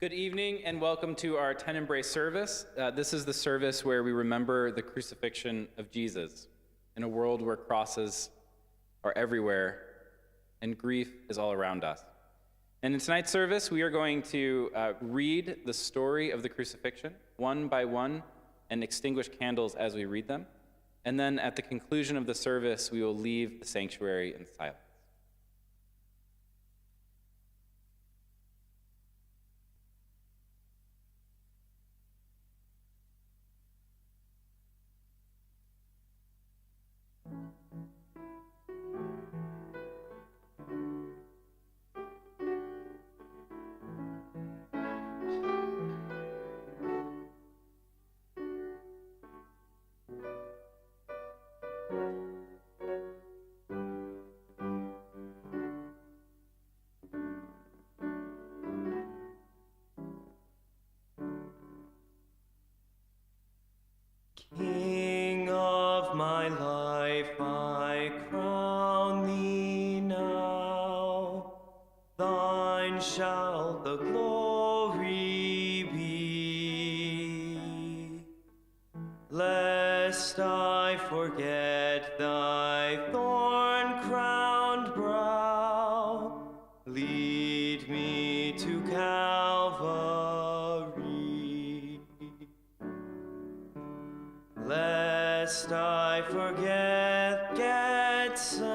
Good evening and welcome to our Tenebrae service. This is the service where we remember the crucifixion of Jesus in a world where crosses are everywhere and grief is all around us. And in tonight's service, we are going to read the story of the crucifixion one by one and extinguish candles as we read them. And then at the conclusion of the service, we will leave the sanctuary in silence. King of my life, I crown thee now. Thine shall the glory be. Lest I forget thy thorn-crowned brow, lead me to Calvary. Lest I forget Gethsemane,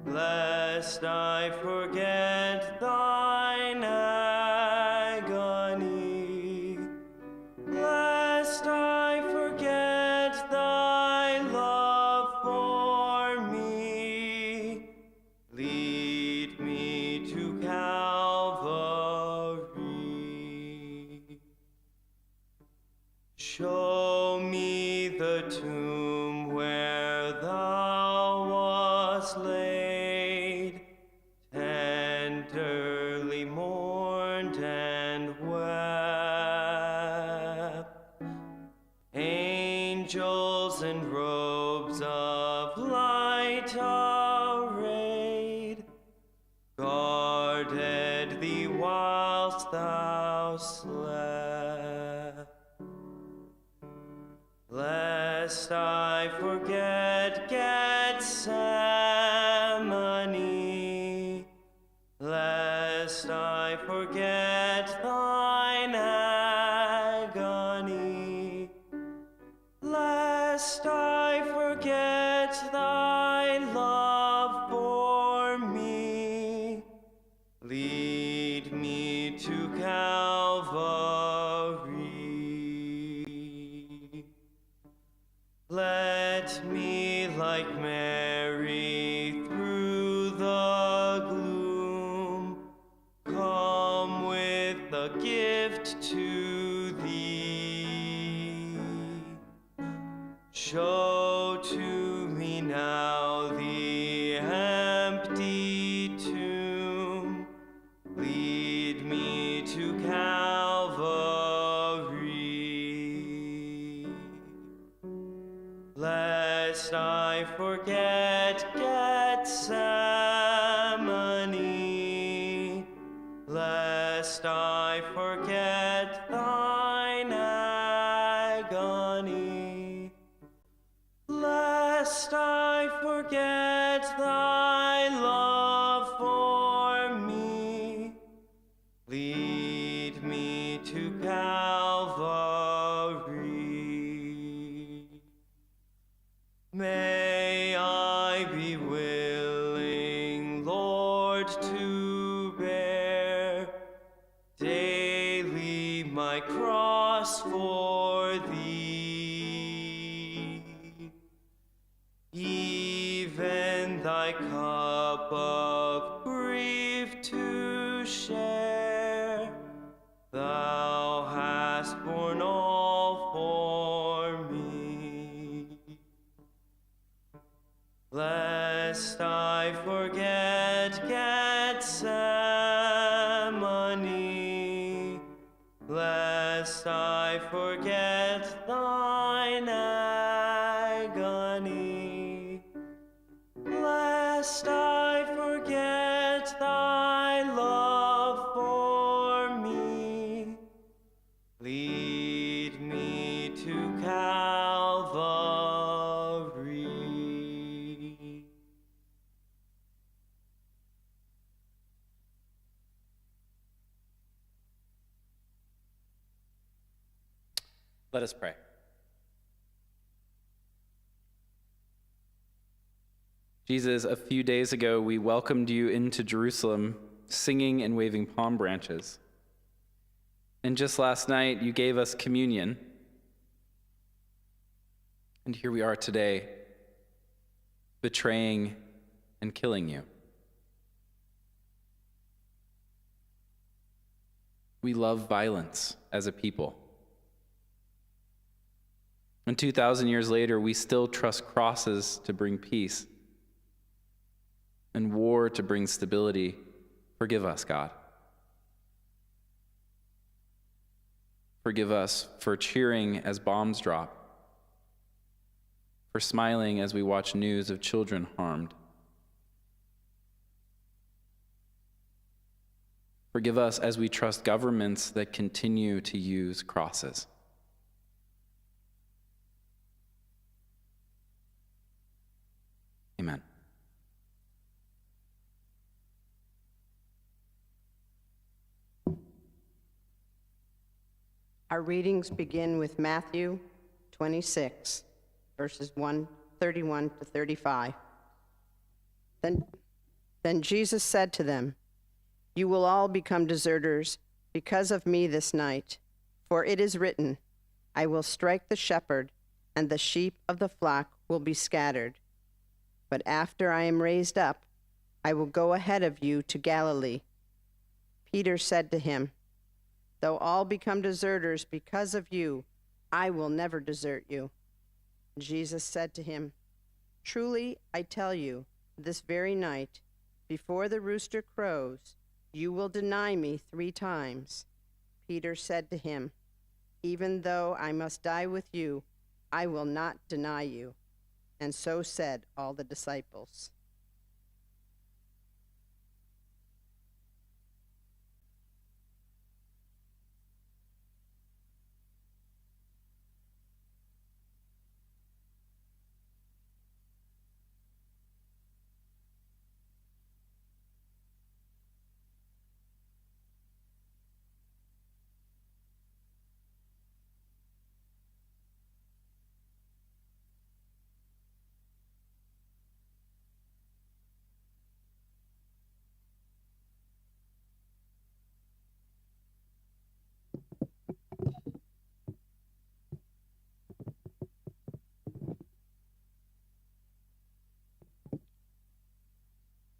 lest I forget thine agony, lest I forget thy love for me, lead me to Calvary. Show me the tomb where thou wast laid, tenderly mourned and wept. Angels in robes of light arrayed guarded thee whilst thou slept. Lest I forget Gethsemane, lest I forget thine agony, lest I forget thy love for me, lead me to Calvary. Let me, like Mary, through the gloom, come with a gift to thee. Show to me now the empty tomb, lead me to Calvary. Lest I forget Gethsemane, lest I forget thine agony, lest I forget thy love for me, lead me to Calvary. May I be willing, Lord, to bear daily my cross for thee, even thy cup of grief to share. Thou hast borne all for me. Lest I forget Gethsemane, lest I forget thine agony, lest I forget thy love Let us pray. Jesus, a few days ago, we welcomed you into Jerusalem, singing and waving palm branches. And just last night, you gave us communion. And here we are today, betraying and killing you. We love violence as a people. And 2,000 years later, we still trust crosses to bring peace and war to bring stability. Forgive us, God. Forgive us for cheering as bombs drop, for smiling as we watch news of children harmed. Forgive us as we trust governments that continue to use crosses. Amen. Our readings begin with Matthew 26, verses 31 to 35. Then Jesus said to them, "You will all become deserters because of me this night, for it is written, I will strike the shepherd, and the sheep of the flock will be scattered. But after I am raised up, I will go ahead of you to Galilee." Peter said to him, "Though all become deserters because of you, I will never desert you." Jesus said to him, "Truly, I tell you, this very night, before the rooster crows, you will deny me 3 times." Peter said to him, "Even though I must die with you, I will not deny you." And so said all the disciples.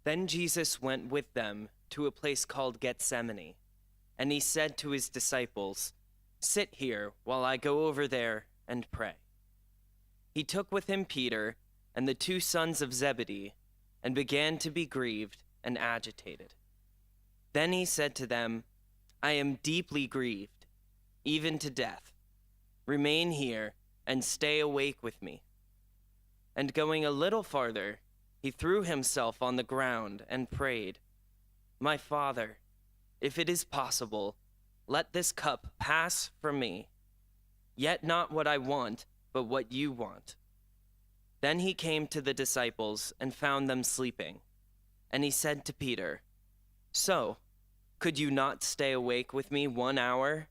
Then Jesus went with them to a place called Gethsemane, and he said to his disciples, "Sit here while I go over there and pray." He took with him Peter and the 2 sons of Zebedee, and began to be grieved and agitated. Then he said to them, "I am deeply grieved, even to death. Remain here and stay awake with me." And going a little farther, he threw himself on the ground and prayed, "My Father, if it is possible, let this cup pass from me. Yet not what I want, but what you want." Then he came to the disciples and found them sleeping. And he said to Peter, "So, could you not stay awake with me 1 hour?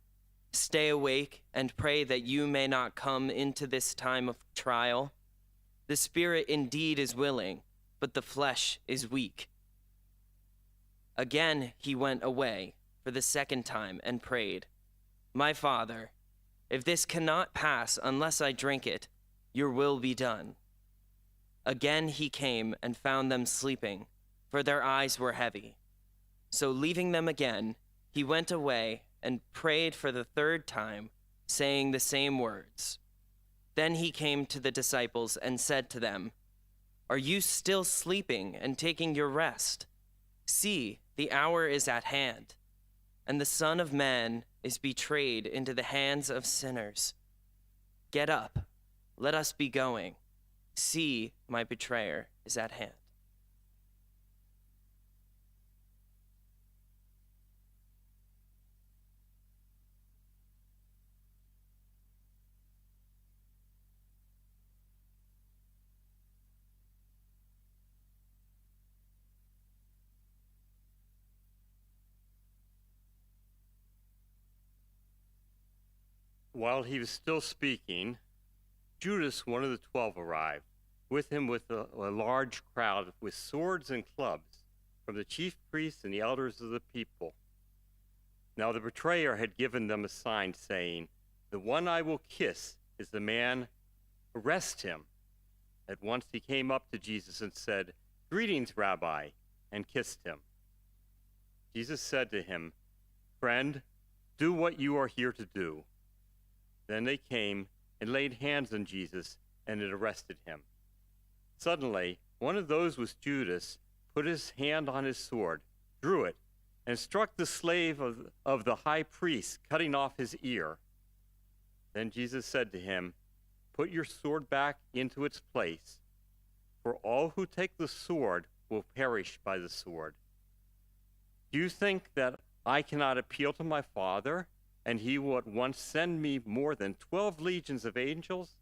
Stay awake and pray that you may not come into this time of trial. The spirit indeed is willing, but the flesh is weak." Again he went away for the 2nd time and prayed, "My Father, if this cannot pass unless I drink it, your will be done." Again he came and found them sleeping, for their eyes were heavy. So leaving them again, he went away and prayed for the 3rd time, saying the same words. Then he came to the disciples and said to them, "Are you still sleeping and taking your rest? See, the hour is at hand, and the Son of Man is betrayed into the hands of sinners. Get up, let us be going. See, my betrayer is at hand." While he was still speaking, Judas, one of the 12, arrived. With him was a large crowd with swords and clubs from the chief priests and the elders of the people. Now the betrayer had given them a sign, saying, "The one I will kiss is the man. Arrest him." At once he came up to Jesus and said, "Greetings, Rabbi," and kissed him. Jesus said to him, "Friend, do what you are here to do." Then they came and laid hands on Jesus, and it arrested him. Suddenly, one of those was Judas, put his hand on his sword, drew it, and struck the slave of the high priest, cutting off his ear. Then Jesus said to him, "Put your sword back into its place, for all who take the sword will perish by the sword. Do you think that I cannot appeal to my Father, and he will at once send me more than 12 legions of angels?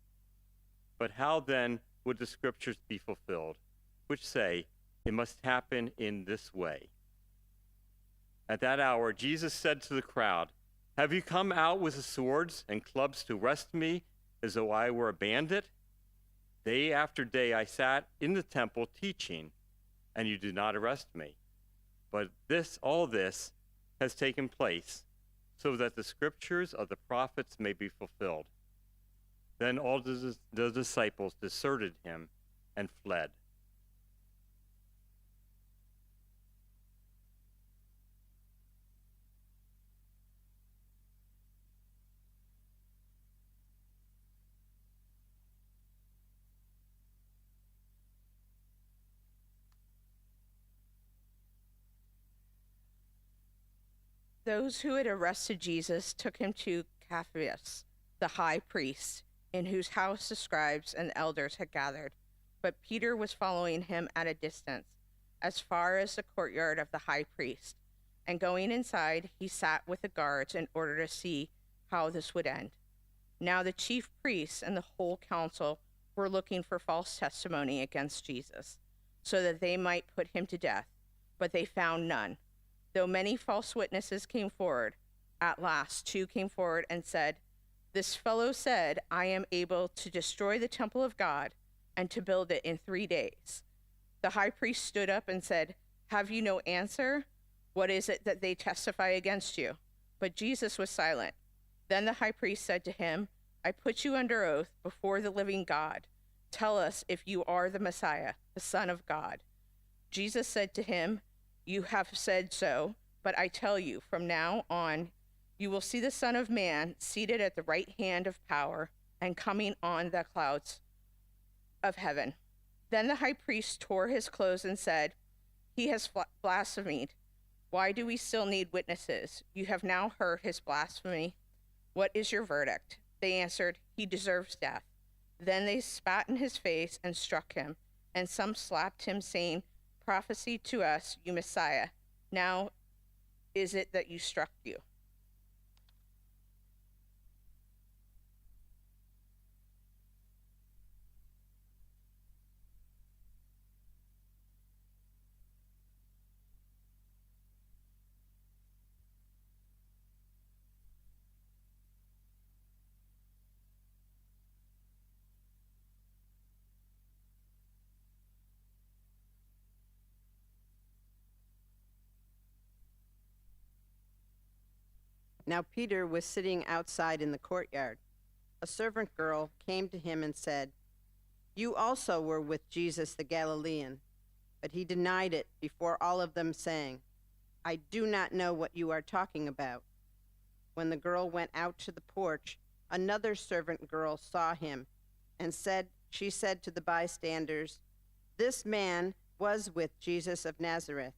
But how then would the scriptures be fulfilled, which say, it must happen in this way?" At that hour, Jesus said to the crowd, "Have you come out with swords and clubs to arrest me as though I were a bandit? Day after day I sat in the temple teaching, and you did not arrest me. But all this has taken place so that the scriptures of the prophets may be fulfilled." Then all the disciples deserted him and fled. Those who had arrested Jesus took him to Caiaphas, the high priest, in whose house the scribes and elders had gathered. But Peter was following him at a distance, as far as the courtyard of the high priest. And going inside, he sat with the guards in order to see how this would end. Now the chief priests and the whole council were looking for false testimony against Jesus, so that they might put him to death, but they found none. Though many false witnesses came forward, at last 2 came forward and said, "This fellow said, I am able to destroy the temple of God and to build it in 3 days." The high priest stood up and said, "Have you no answer? What is it that they testify against you?" But Jesus was silent. Then the high priest said to him, "I put you under oath before the living God. Tell us if you are the Messiah, the Son of God." Jesus said to him, "You have said so, but I tell you, from now on, you will see the Son of Man seated at the right hand of power and coming on the clouds of heaven." Then the high priest tore his clothes and said, "He has blasphemed. Why do we still need witnesses? You have now heard his blasphemy. What is your verdict?" They answered, "He deserves death." Then they spat in his face and struck him, and some slapped him, saying, "Prophesy to us, you Messiah. Now is it that you struck you?" Now Peter was sitting outside in the courtyard. A servant girl came to him and said, "You also were with Jesus the Galilean." But he denied it before all of them, saying, "I do not know what you are talking about." When the girl went out to the porch, another servant girl saw him, and she said to the bystanders, "This man was with Jesus of Nazareth."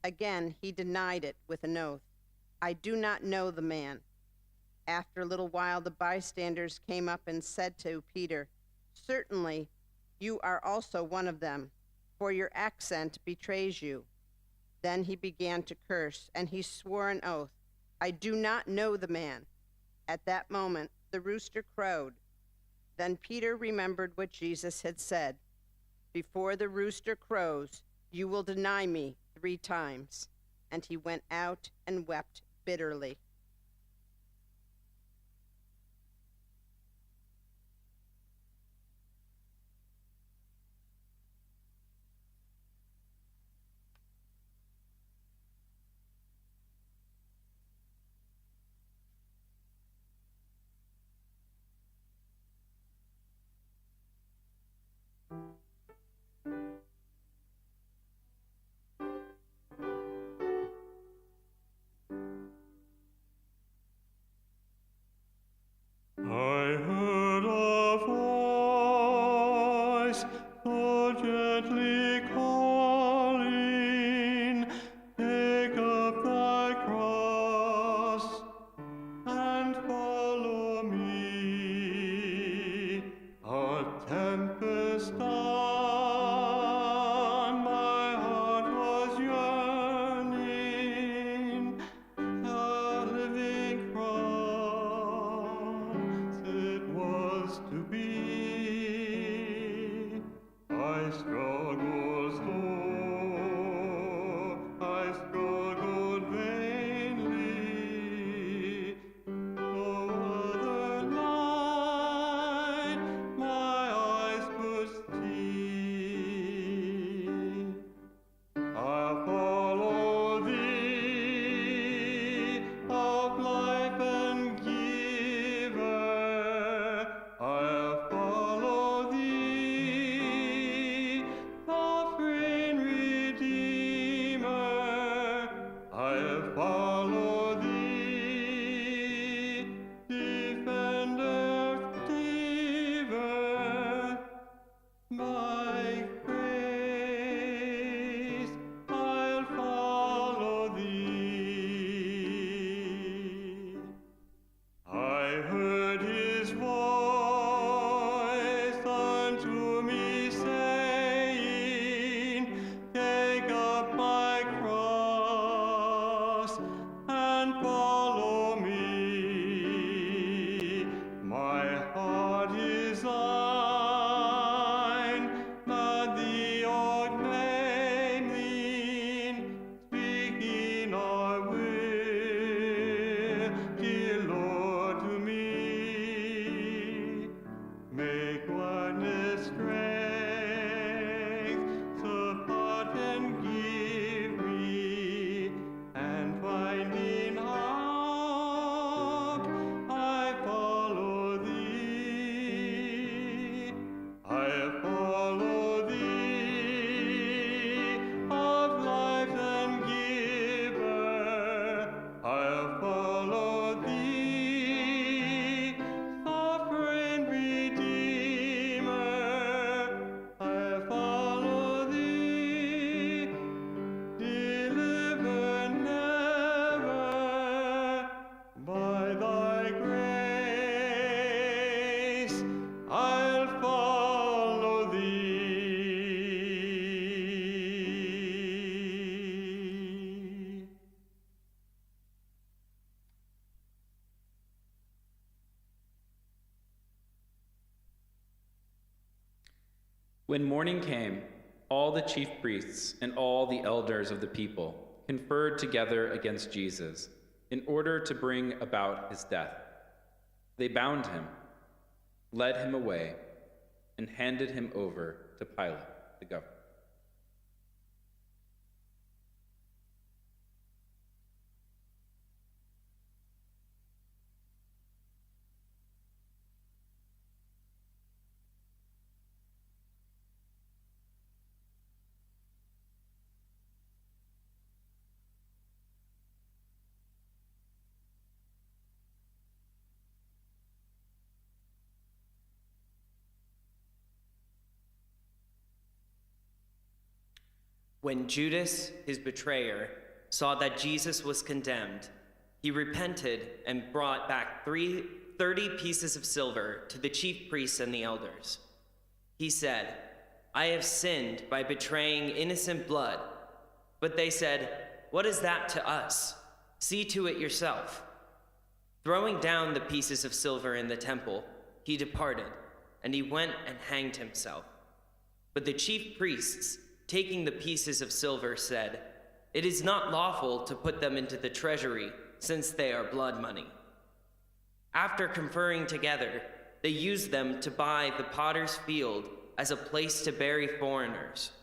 Again he denied it with an oath, "I do not know the man." After a little while, the bystanders came up and said to Peter, "Certainly you are also one of them, for your accent betrays you." Then he began to curse, and he swore an oath, "I do not know the man." At that moment, the rooster crowed. Then Peter remembered what Jesus had said, "Before the rooster crows, you will deny me 3 times." And he went out and wept bitterly. When morning came, all the chief priests and all the elders of the people conferred together against Jesus in order to bring about his death. They bound him, led him away, and handed him over to Pilate, the governor. When Judas, his betrayer, saw that Jesus was condemned, he repented and brought back 30 pieces of silver to the chief priests and the elders. He said, "I have sinned by betraying innocent blood." But they said, "What is that to us? See to it yourself." Throwing down the pieces of silver in the temple, he departed, and he went and hanged himself. But the chief priests, taking the pieces of silver, said, "It is not lawful to put them into the treasury, since they are blood money." After conferring together, they used them to buy the potter's field as a place to bury foreigners.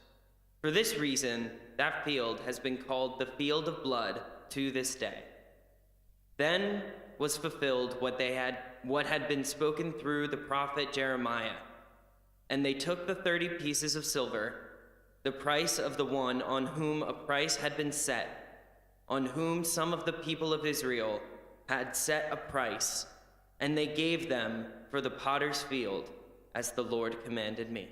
For this reason, that field has been called the Field of Blood to this day. Then was fulfilled what had been spoken through the prophet Jeremiah. And they took the 30 pieces of silver, the price of the one on whom a price had been set, on whom some of the people of Israel had set a price, and they gave them for the potter's field, as the Lord commanded me.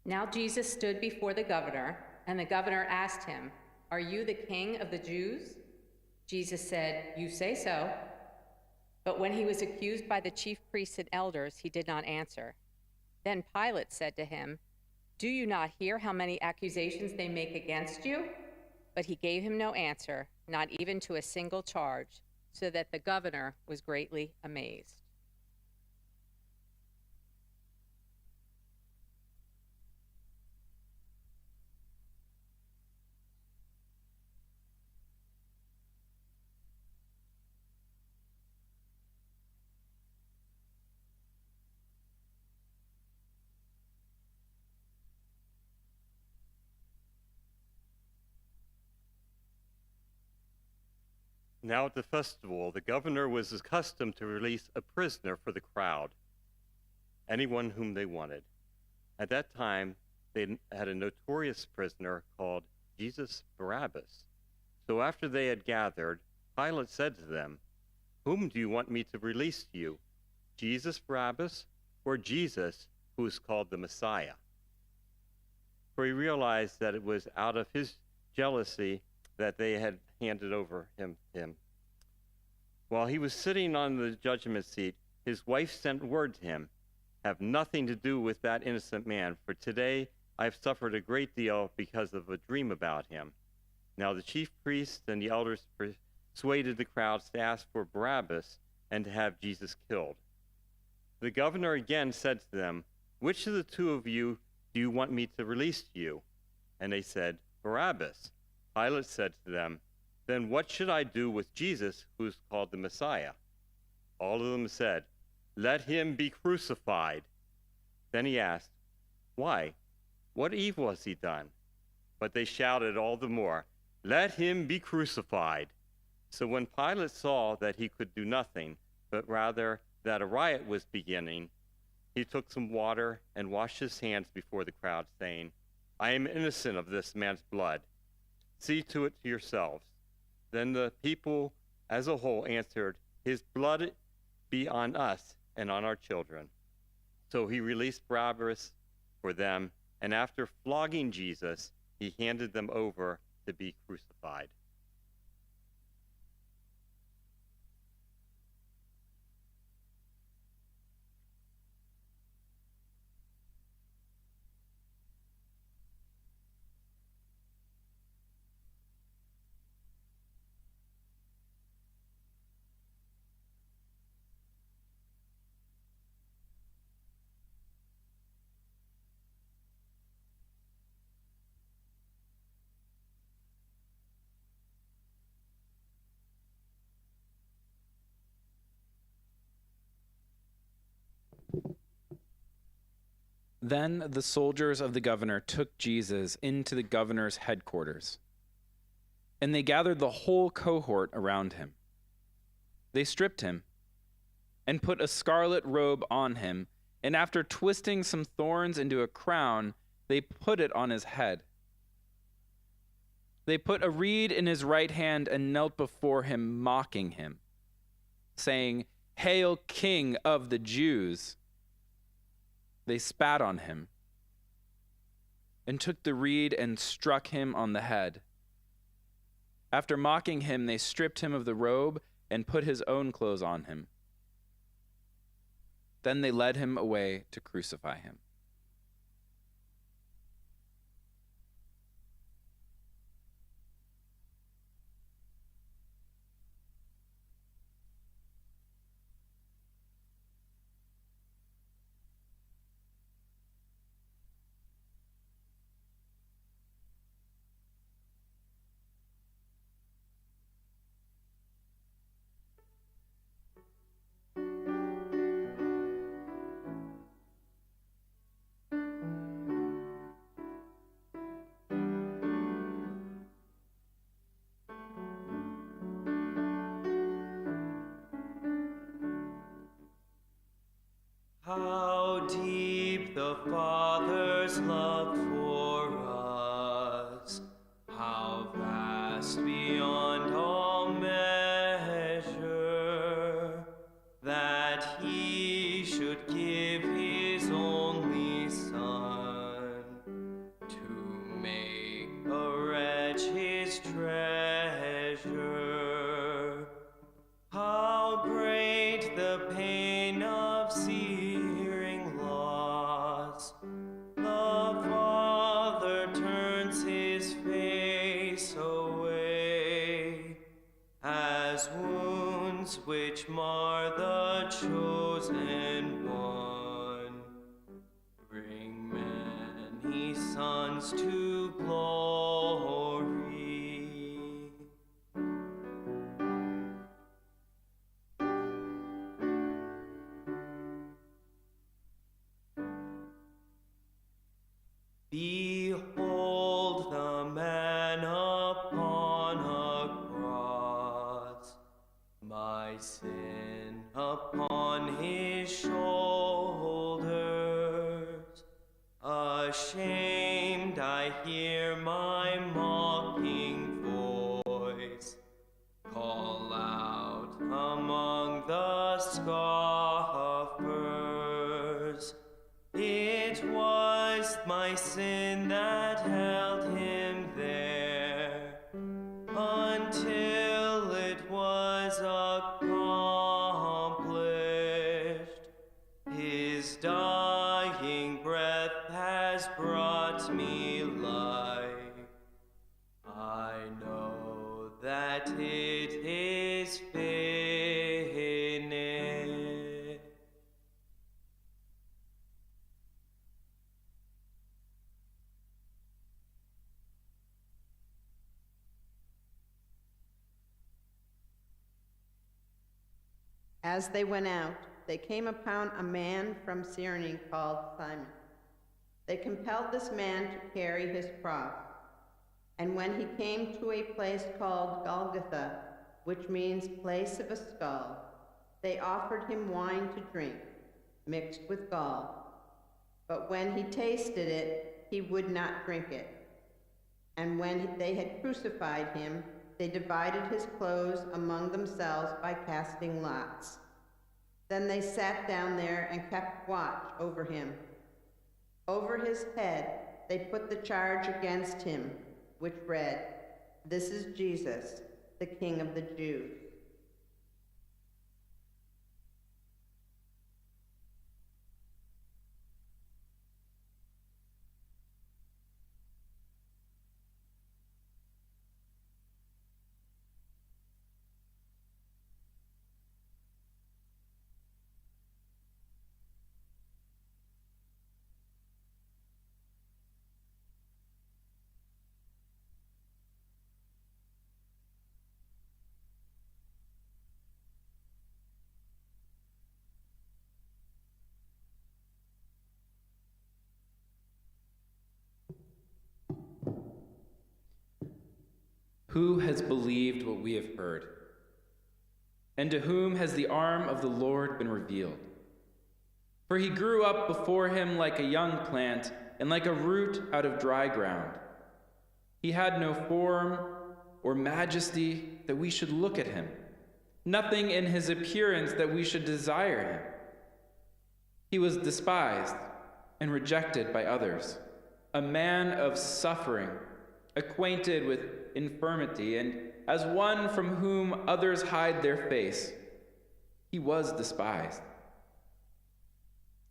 Now Jesus stood before the governor, and the governor asked him, "Are you the king of the Jews?" Jesus said, "You say so." But when he was accused by the chief priests and elders, he did not answer. Then Pilate said to him, "Do you not hear how many accusations they make against you?" But he gave him no answer, not even to a single charge, so that the governor was greatly amazed. Now at the festival, the governor was accustomed to release a prisoner for the crowd, anyone whom they wanted. At that time, they had a notorious prisoner called Jesus Barabbas. So after they had gathered, Pilate said to them, "Whom do you want me to release to you, Jesus Barabbas or Jesus, who is called the Messiah?" For he realized that it was out of his jealousy that they had handed over him. While he was sitting on the judgment seat, his wife sent word to him, "Have nothing to do with that innocent man, for today I have suffered a great deal because of a dream about him." Now the chief priests and the elders persuaded the crowds to ask for Barabbas and to have Jesus killed. The governor again said to them, "Which of the two of you do you want me to release to you?" And they said, "Barabbas." Pilate said to them, "Then what should I do with Jesus, who is called the Messiah?" All of them said, "Let him be crucified." Then he asked, "Why? What evil has he done?" But they shouted all the more, "Let him be crucified." So when Pilate saw that he could do nothing, but rather that a riot was beginning, he took some water and washed his hands before the crowd, saying, "I am innocent of this man's blood. See to it to yourselves." Then the people as a whole answered, "His blood be on us and on our children." So he released Barabbas for them, and after flogging Jesus, he handed them over to be crucified. Then the soldiers of the governor took Jesus into the governor's headquarters, and they gathered the whole cohort around him. They stripped him and put a scarlet robe on him, and after twisting some thorns into a crown, they put it on his head. They put a reed in his right hand and knelt before him, mocking him, saying, "Hail, King of the Jews!" They spat on him and took the reed and struck him on the head. After mocking him, they stripped him of the robe and put his own clothes on him. Then they led him away to crucify him. How deep the Father's love for us, how vast beyond all measure, that he should give his only Son to make a wretch his treasure. How great the pain of searing loss! The Father turns his face away, as wounds which mar the chosen one bring many sons to glory. Behold the man upon a cross, my sin upon his shoulders. Ashamed, I hear my mocking voice call out among the scoffers. It was my sin that held him there until it was accomplished. His dying breath has brought me life. I know that it is finished. As they went out, they came upon a man from Cyrene called Simon. They compelled this man to carry his cross. And when he came to a place called Golgotha, which means place of a skull, they offered him wine to drink, mixed with gall. But when he tasted it, he would not drink it. And when they had crucified him, they divided his clothes among themselves by casting lots. Then they sat down there and kept watch over him. Over his head they put the charge against him, which read, "This is Jesus, the King of the Jews." Who has believed what we have heard? And to whom has the arm of the Lord been revealed? For he grew up before him like a young plant and like a root out of dry ground. He had no form or majesty that we should look at him, nothing in his appearance that we should desire him. He was despised and rejected by others, a man of suffering, acquainted with infirmity, and as one from whom others hide their face. He was despised,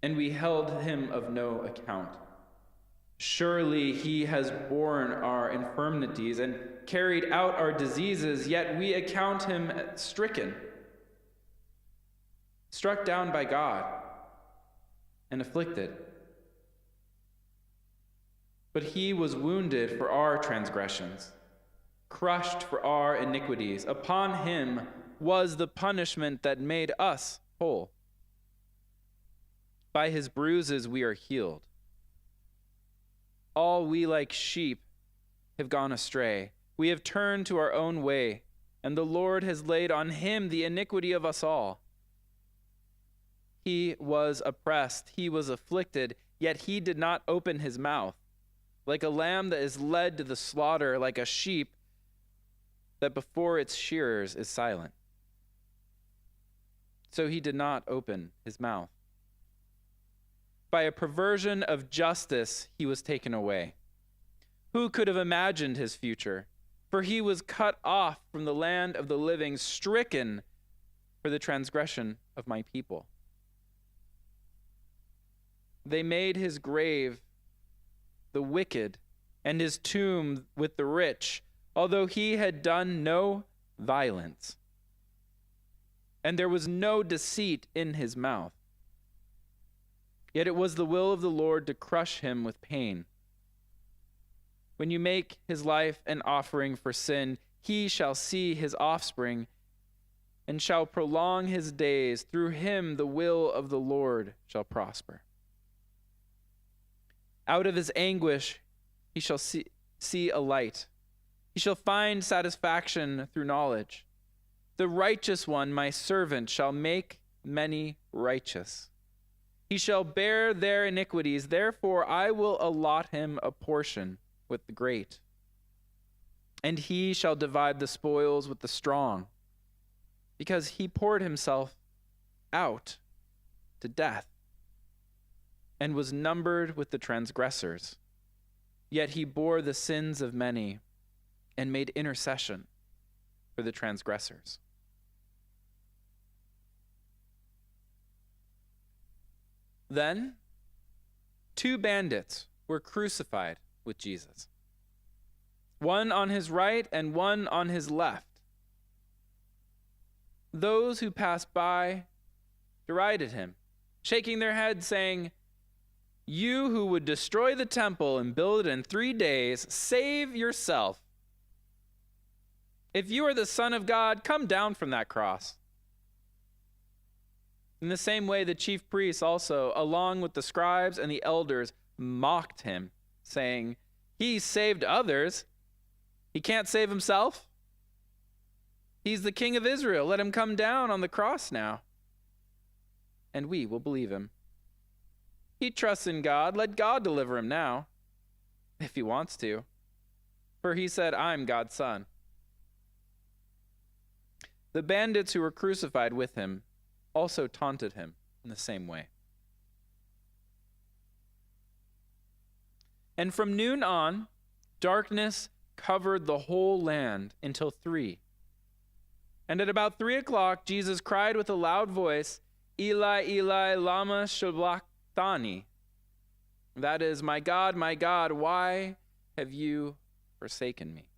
and we held him of no account. Surely he has borne our infirmities and carried out our diseases, yet we account him stricken, struck down by God, and afflicted. But he was wounded for our transgressions, crushed for our iniquities. Upon him was the punishment that made us whole. By his bruises we are healed. All we like sheep have gone astray. We have turned to our own way, and the Lord has laid on him the iniquity of us all. He was oppressed, he was afflicted, yet he did not open his mouth. Like a lamb that is led to the slaughter, like a sheep that before its shearers is silent. So he did not open his mouth. By a perversion of justice, he was taken away. Who could have imagined his future? For he was cut off from the land of the living, stricken for the transgression of my people. They made his grave the wicked and his tomb with the rich, although he had done no violence, and there was no deceit in his mouth. Yet it was the will of the Lord to crush him with pain. When you make his life an offering for sin, he shall see his offspring and shall prolong his days. Through him the will of the Lord shall prosper. Out of his anguish he shall see a light. He shall find satisfaction through knowledge. The righteous one, my servant, shall make many righteous. He shall bear their iniquities. Therefore I will allot him a portion with the great. And he shall divide the spoils with the strong, because he poured himself out to death and was numbered with the transgressors. Yet he bore the sins of many and made intercession for the transgressors. Then 2 bandits were crucified with Jesus, one on his right and one on his left. Those who passed by derided him, shaking their heads, saying, "You who would destroy the temple and build it in 3 days, save yourself. If you are the Son of God, come down from that cross." In the same way, the chief priests also, along with the scribes and the elders, mocked him, saying, "He saved others. He can't save himself. He's the King of Israel. Let him come down on the cross now, and we will believe him. He trusts in God. Let God deliver him now, if he wants to. For he said, 'I'm God's son.'" The bandits who were crucified with him also taunted him in the same way. And from noon on, darkness covered the whole land until 3. And at about 3 o'clock, Jesus cried with a loud voice, "Eli, Eli, lama sabachthani?" That is, my God, why have you forsaken me?"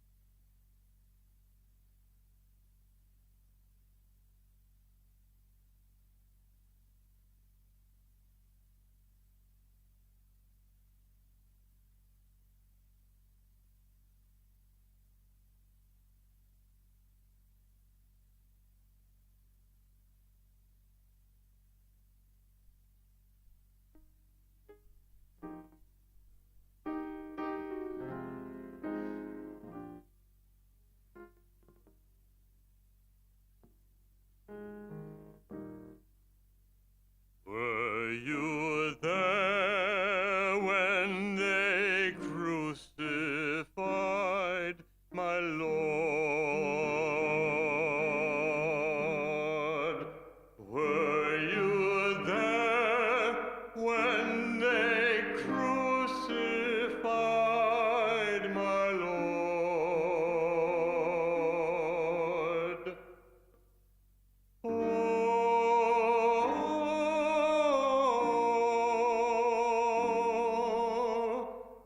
crucified, my Lord. Were you there when they crucified my Lord?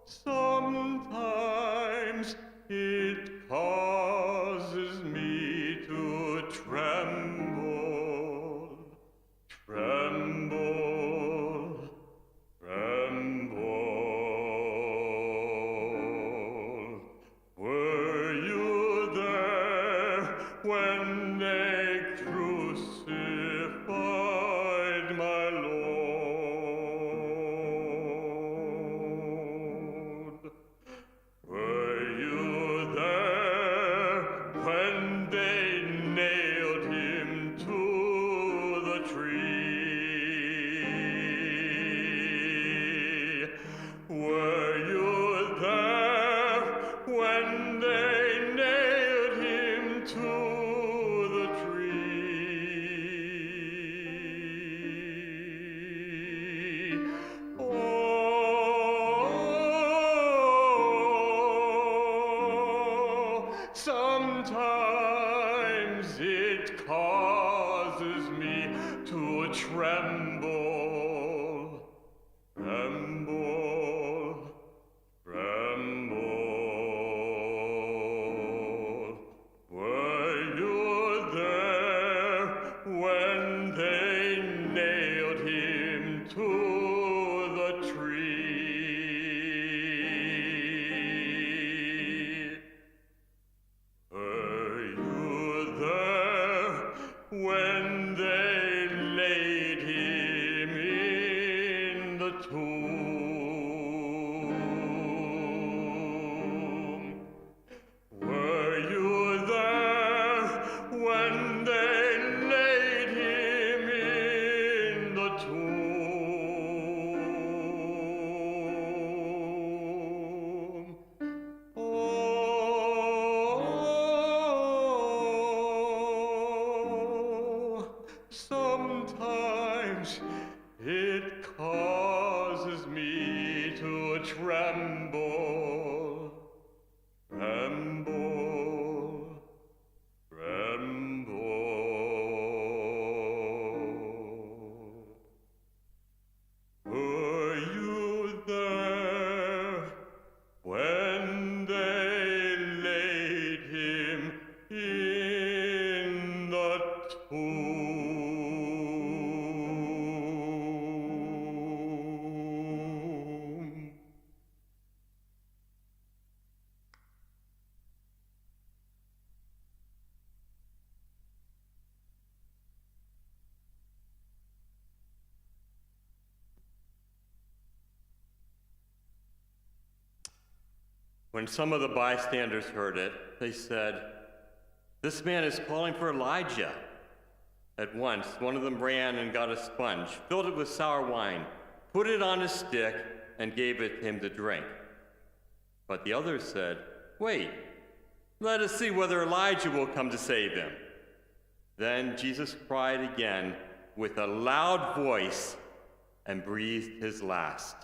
Sometimes it causes me to tremble, tremble, tremble. Were you there when they crucified my Lord? Were you there when they nailed him to the tree? Were you there when they nailed him to the tree? Oh, sometimes it causes me to tremble, tremble, tremble. Were you there when they nailed him to the tree? Were you there when they laid him in the tomb? Were you there when they laid him in the tomb? Oh, sometimes it causes me to tremble, tremble, tremble. Were you there when they laid him in the tomb? When some of the bystanders heard it, they said, "This man is calling for Elijah." At once, one of them ran and got a sponge, filled it with sour wine, put it on a stick, and gave it him to drink. But the others said, "Wait, let us see whether Elijah will come to save him." Then Jesus cried again with a loud voice and breathed his last.